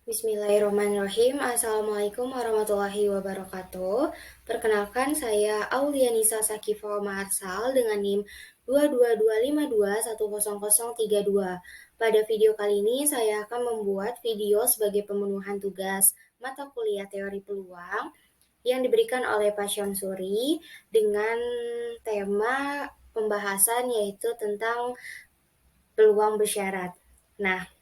Bismillahirrahmanirrahim. Assalamualaikum warahmatullahi wabarakatuh. Perkenalkan, saya Aulianisa Sakifah Marsal dengan NIM 22252100032. Pada video kali ini, saya akan membuat video sebagai pemenuhan tugas mata kuliah teori peluang yang diberikan oleh Pak Syamsuri dengan tema pembahasan yaitu tentang peluang bersyarat. Nah,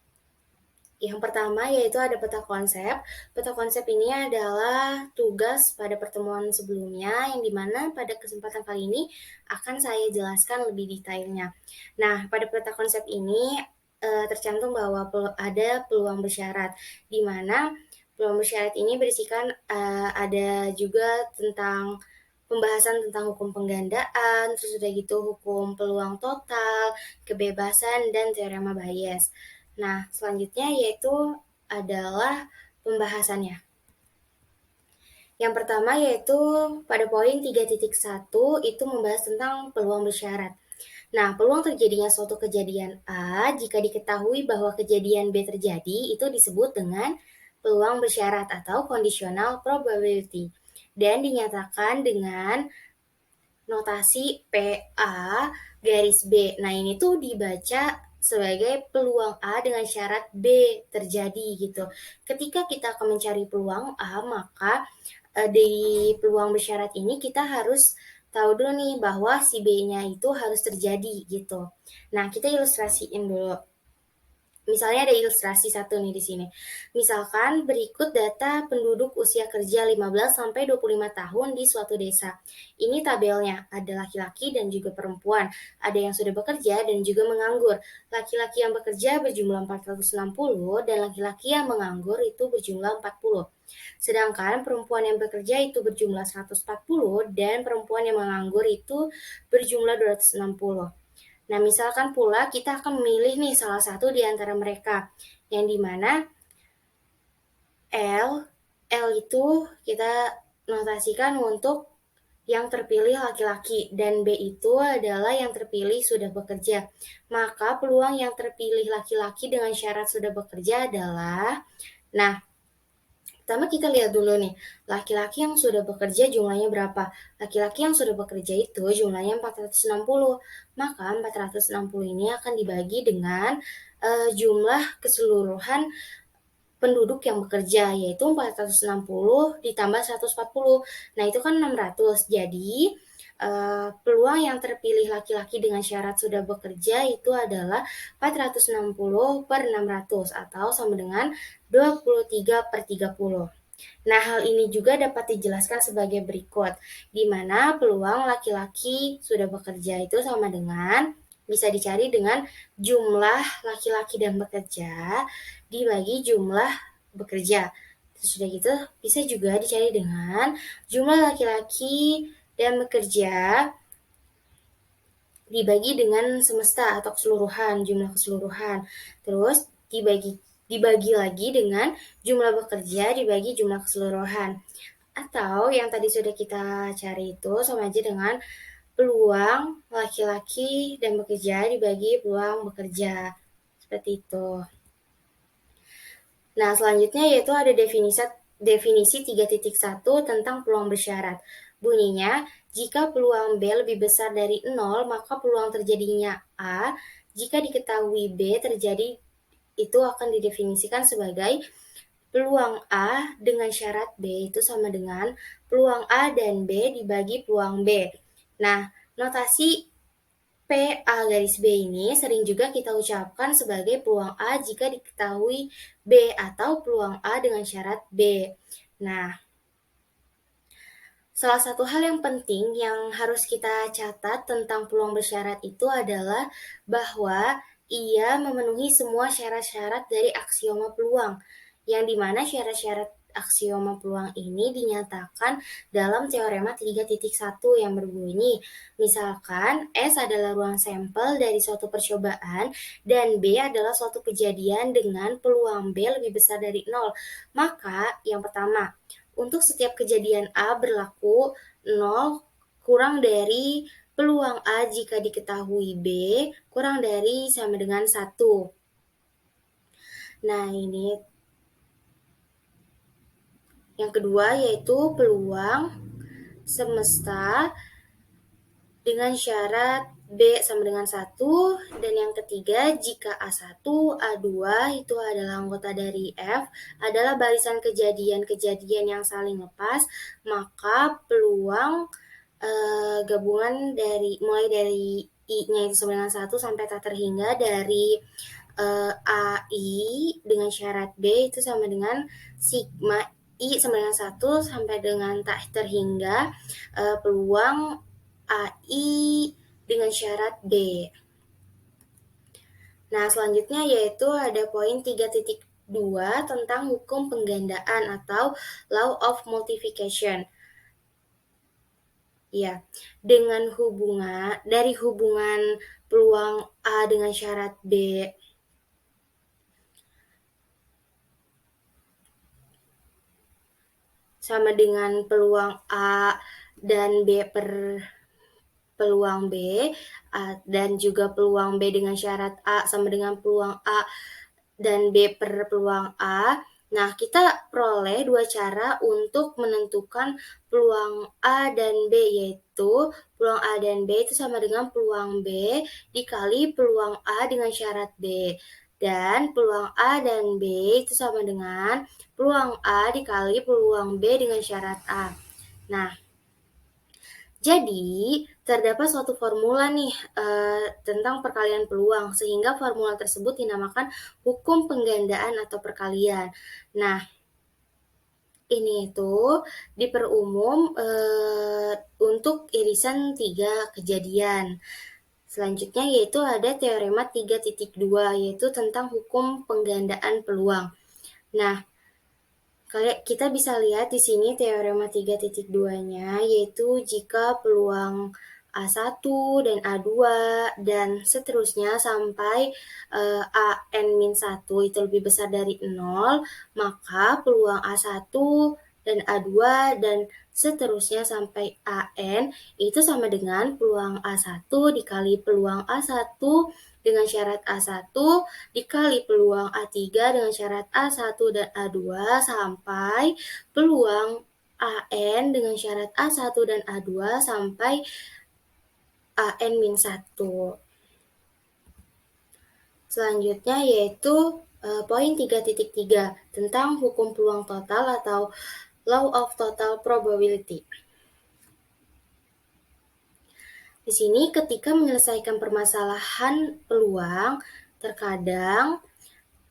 yang pertama yaitu ada peta konsep. Peta konsep ini adalah tugas pada pertemuan sebelumnya yang dimana pada kesempatan kali ini akan saya jelaskan lebih detailnya. Nah, pada peta konsep ini tercantum bahwa ada peluang bersyarat, di mana peluang bersyarat ini berisikan ada juga tentang pembahasan tentang hukum penggandaan, terus udah gitu hukum peluang total, kebebasan, dan teorema Bayes. Nah, selanjutnya yaitu adalah pembahasannya. Yang pertama yaitu pada poin 3.1 itu membahas tentang peluang bersyarat. Nah, peluang terjadinya suatu kejadian A jika diketahui bahwa kejadian B terjadi itu disebut dengan peluang bersyarat atau conditional probability dan dinyatakan dengan notasi PA garis B. Nah, ini tuh dibaca sebagai peluang A dengan syarat B terjadi gitu. Ketika kita akan mencari peluang A, maka di peluang bersyarat ini kita harus tahu dulu nih bahwa si B-nya itu harus terjadi gitu. Nah, kita ilustrasiin dulu. Misalnya ada ilustrasi satu nih di sini. Misalkan berikut data penduduk usia kerja 15 sampai 25 tahun di suatu desa. Ini tabelnya, ada laki-laki dan juga perempuan. Ada yang sudah bekerja dan juga menganggur. Laki-laki yang bekerja berjumlah 460 dan laki-laki yang menganggur itu berjumlah 40. Sedangkan perempuan yang bekerja itu berjumlah 140 dan perempuan yang menganggur itu berjumlah 260. Nah, misalkan pula kita akan memilih nih salah satu di antara mereka, yang dimana L itu kita notasikan untuk yang terpilih laki-laki dan B itu adalah yang terpilih sudah bekerja. Maka peluang yang terpilih laki-laki dengan syarat sudah bekerja adalah, nah, pertama kita lihat dulu nih, laki-laki yang sudah bekerja jumlahnya berapa? Laki-laki yang sudah bekerja itu jumlahnya 460. Maka 460 ini akan dibagi dengan jumlah keseluruhan penduduk yang bekerja, yaitu 460 ditambah 140. Nah, itu kan 600. Jadi, peluang yang terpilih laki-laki dengan syarat sudah bekerja itu adalah 460 per 600 atau sama dengan 23 per 30. Nah, hal ini juga dapat dijelaskan sebagai berikut, di mana peluang laki-laki sudah bekerja itu sama dengan, bisa dicari dengan jumlah laki-laki dan bekerja dibagi jumlah bekerja. Sudah gitu, bisa juga dicari dengan jumlah laki-laki dan bekerja dibagi dengan semesta atau keseluruhan, jumlah keseluruhan. Terus dibagi lagi dengan jumlah bekerja dibagi jumlah keseluruhan. Atau yang tadi sudah kita cari itu sama aja dengan peluang laki-laki dan bekerja dibagi peluang bekerja. Seperti itu. Nah, selanjutnya yaitu ada definisi 3.1 tentang peluang bersyarat. Bunyinya, jika peluang B lebih besar dari 0, maka peluang terjadinya A. Jika diketahui B terjadi, itu akan didefinisikan sebagai peluang A dengan syarat B itu sama dengan peluang A dan B dibagi peluang B. Nah, notasi PA garis B ini sering juga kita ucapkan sebagai peluang A jika diketahui B atau peluang A dengan syarat B. Nah, salah satu hal yang penting yang harus kita catat tentang peluang bersyarat itu adalah bahwa ia memenuhi semua syarat-syarat dari aksioma peluang, yang dimana syarat-syarat aksioma peluang ini dinyatakan dalam teorema 3.1 yang berbunyi, misalkan S adalah ruang sampel dari suatu percobaan dan B adalah suatu kejadian dengan peluang B lebih besar dari 0. Maka yang pertama, untuk setiap kejadian A berlaku 0 kurang dari peluang A jika diketahui B kurang dari sama dengan 1. Nah, ini Yang kedua yaitu peluang semesta dengan syarat B sama dengan 1, dan yang ketiga jika A1, A2 itu adalah anggota dari F, adalah barisan kejadian-kejadian yang saling lepas, maka peluang gabungan mulai dari I-nya itu sama dengan 1 sampai tak terhingga dari AI dengan syarat B itu sama dengan sigma I sama dengan 1 sampai dengan tak terhingga peluang AI dengan syarat B. Nah, selanjutnya yaitu ada poin 3.2 tentang hukum penggandaan atau law of multiplication. Ya, dengan dari hubungan peluang A dengan syarat B sama dengan peluang A dan B per peluang B, dan juga peluang B dengan syarat A sama dengan peluang A dan B per peluang A. Nah, kita peroleh dua cara untuk menentukan peluang A dan B, yaitu peluang A dan B itu sama dengan peluang B dikali peluang A dengan syarat B. Dan peluang A dan B itu sama dengan peluang A dikali peluang B dengan syarat A. Nah, jadi, terdapat suatu formula nih tentang perkalian peluang, sehingga formula tersebut dinamakan hukum penggandaan atau perkalian. Nah, ini itu diperumum untuk irisan 3 kejadian. Selanjutnya yaitu ada teorema 3.2, yaitu tentang hukum penggandaan peluang. Nah, kita bisa lihat di sini teorema 3.2-nya, yaitu jika peluang A1 dan A2 dan seterusnya sampai AN-1 itu lebih besar dari 0, maka peluang A1 dan A2 dan seterusnya sampai AN itu sama dengan peluang A1 dikali peluang A1 dengan syarat A1 dikali peluang A3 dengan syarat A1 dan A2 sampai peluang AN dengan syarat A1 dan A2 sampai AN-1. Selanjutnya yaitu poin 3.3 tentang hukum peluang total atau law of total probability. Di sini ketika menyelesaikan permasalahan peluang, terkadang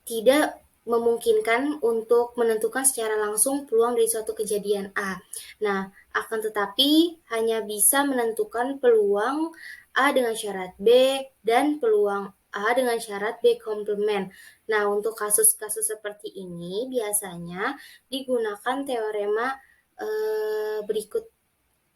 tidak memungkinkan untuk menentukan secara langsung peluang dari suatu kejadian A. Nah, akan tetapi hanya bisa menentukan peluang A dengan syarat B dan peluang A dengan syarat B komplement. Nah, untuk kasus-kasus seperti ini biasanya digunakan teorema berikut,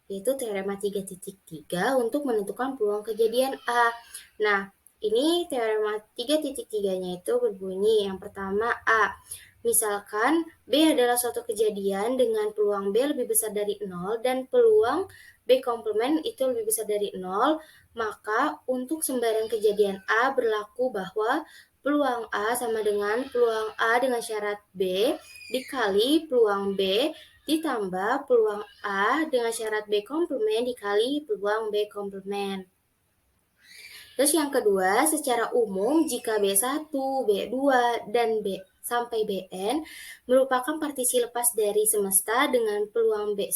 yaitu teorema 3.3 untuk menentukan peluang kejadian A. Nah, ini teorema 3.3-nya itu berbunyi, yang pertama A. Misalkan B adalah suatu kejadian dengan peluang B lebih besar dari 0 dan peluang B komplement itu lebih besar dari 0, maka untuk sembarang kejadian A berlaku bahwa peluang A sama dengan peluang A dengan syarat B dikali peluang B ditambah peluang A dengan syarat B komplement dikali peluang B komplement. Terus yang kedua, secara umum jika B1, B2, dan B sampai Bn merupakan partisi lepas dari semesta dengan peluang BI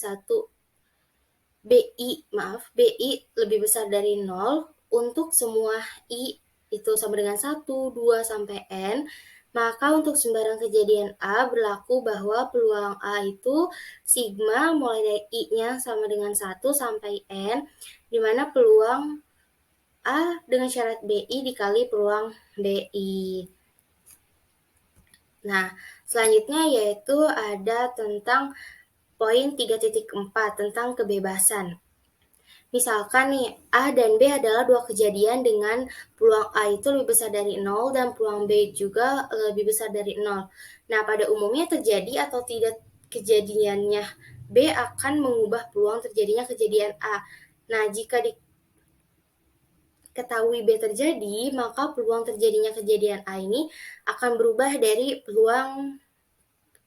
lebih besar dari 0 untuk semua I itu sama dengan 1, 2, sampai N, maka untuk sembarang kejadian A berlaku bahwa peluang A itu sigma mulai dari I-nya sama dengan 1 sampai N, di mana peluang A dengan syarat BI dikali peluang BI. Nah, selanjutnya yaitu ada tentang poin 3.4 tentang kebebasan. Misalkan nih, A dan B adalah dua kejadian dengan peluang A itu lebih besar dari 0 dan peluang B juga lebih besar dari 0. Nah, pada umumnya terjadi atau tidak kejadiannya B akan mengubah peluang terjadinya kejadian A. Nah, jika diketahui B terjadi, maka peluang terjadinya kejadian A ini akan berubah dari peluang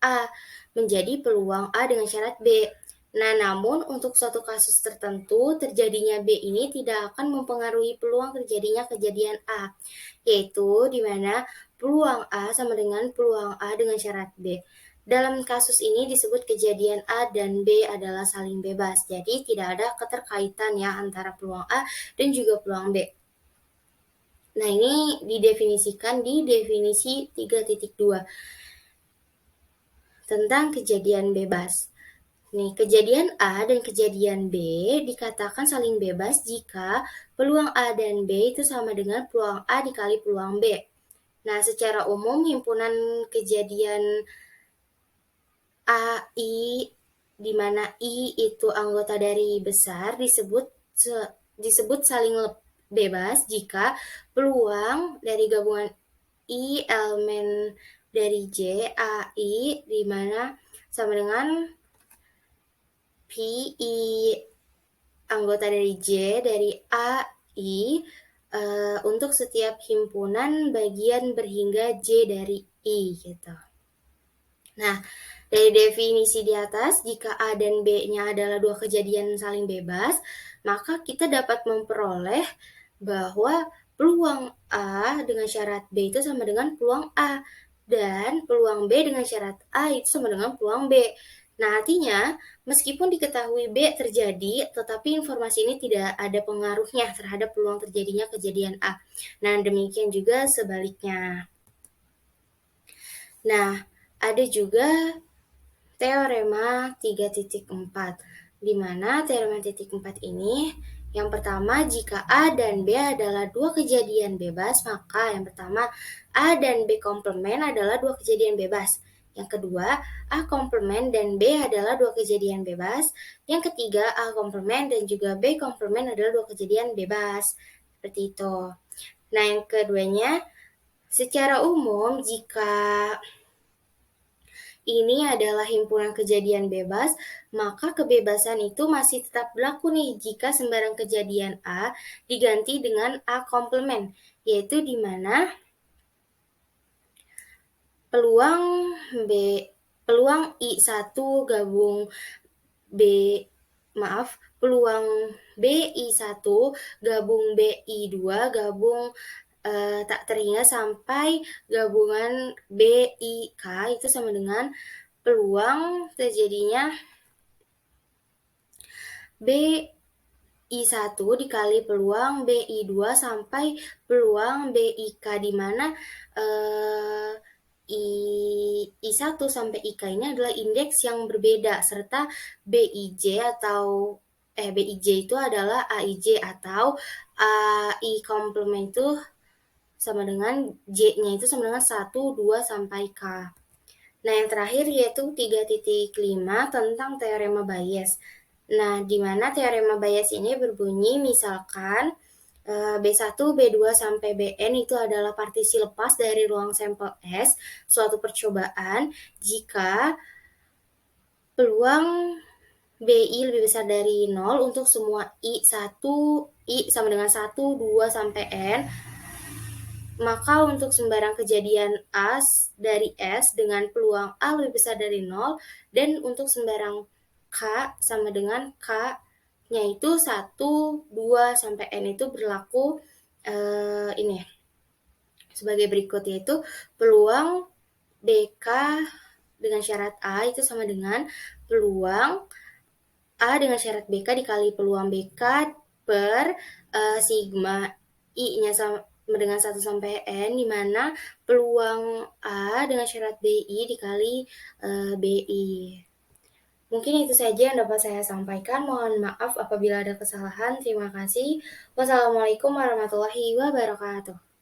A menjadi peluang A dengan syarat B. Nah, namun untuk suatu kasus tertentu, terjadinya B ini tidak akan mempengaruhi peluang terjadinya kejadian A, yaitu di mana peluang A sama dengan peluang A dengan syarat B. Dalam kasus ini disebut kejadian A dan B adalah saling bebas, jadi tidak ada keterkaitan ya antara peluang A dan juga peluang B. Nah, ini didefinisikan di definisi 3.2 tentang kejadian bebas. Nih, kejadian A dan kejadian B dikatakan saling bebas jika peluang A dan B itu sama dengan peluang A dikali peluang B. Nah, secara umum himpunan kejadian A, I, di mana I itu anggota dari besar disebut saling bebas jika peluang dari gabungan I elemen dari J, AI, di mana sama dengan PI anggota dari J dari AI untuk setiap himpunan bagian berhingga J dari I gitu. Nah, dari definisi di atas, jika A dan B-nya adalah dua kejadian saling bebas, maka kita dapat memperoleh bahwa peluang A dengan syarat B itu sama dengan peluang A, dan peluang B dengan syarat A itu sama dengan peluang B. Nah, artinya meskipun diketahui B terjadi, tetapi informasi ini tidak ada pengaruhnya terhadap peluang terjadinya kejadian A. Nah, demikian juga sebaliknya. Nah, ada juga teorema 3.4, di mana teorema 3.4 ini yang pertama, jika A dan B adalah dua kejadian bebas, maka yang pertama A dan B komplement adalah dua kejadian bebas. Yang kedua, A komplement dan B adalah dua kejadian bebas. Yang ketiga, A komplement dan juga B komplement adalah dua kejadian bebas. Seperti itu. Nah, yang keduanya, secara umum jika ini adalah himpunan kejadian bebas, maka kebebasan itu masih tetap berlaku nih jika sembarang kejadian A diganti dengan A komplement, yaitu di mana peluang I1 gabung peluang BI1 gabung BI2 gabung tak terhingga sampai gabungan BIK itu sama dengan peluang terjadinya BI1 dikali peluang BI2 sampai peluang BIK, di mana I1 sampai IK ini adalah indeks yang berbeda, serta BIJ itu adalah AIJ atau AI komplement itu sama dengan J-nya itu sama dengan 1, 2, sampai K. Nah, yang terakhir yaitu 3.5 tentang teorema Bayes. Nah, di mana teorema Bayes ini berbunyi misalkan B1, B2, sampai Bn itu adalah partisi lepas dari ruang sampel S, suatu percobaan jika peluang BI lebih besar dari 0 untuk semua I sama dengan 1, 2, sampai N, maka untuk sembarang kejadian A dari S dengan peluang A lebih besar dari 0, dan untuk sembarang K sama dengan K nya itu 1, 2, sampai N itu berlaku ini sebagai berikut, yaitu peluang BK dengan syarat A itu sama dengan peluang A dengan syarat BK dikali peluang BK per sigma I-nya sama dengan 1 sampai N, di mana peluang A dengan syarat BI dikali BI. Mungkin itu saja yang dapat saya sampaikan. Mohon maaf apabila ada kesalahan. Terima kasih. Wassalamualaikum warahmatullahi wabarakatuh.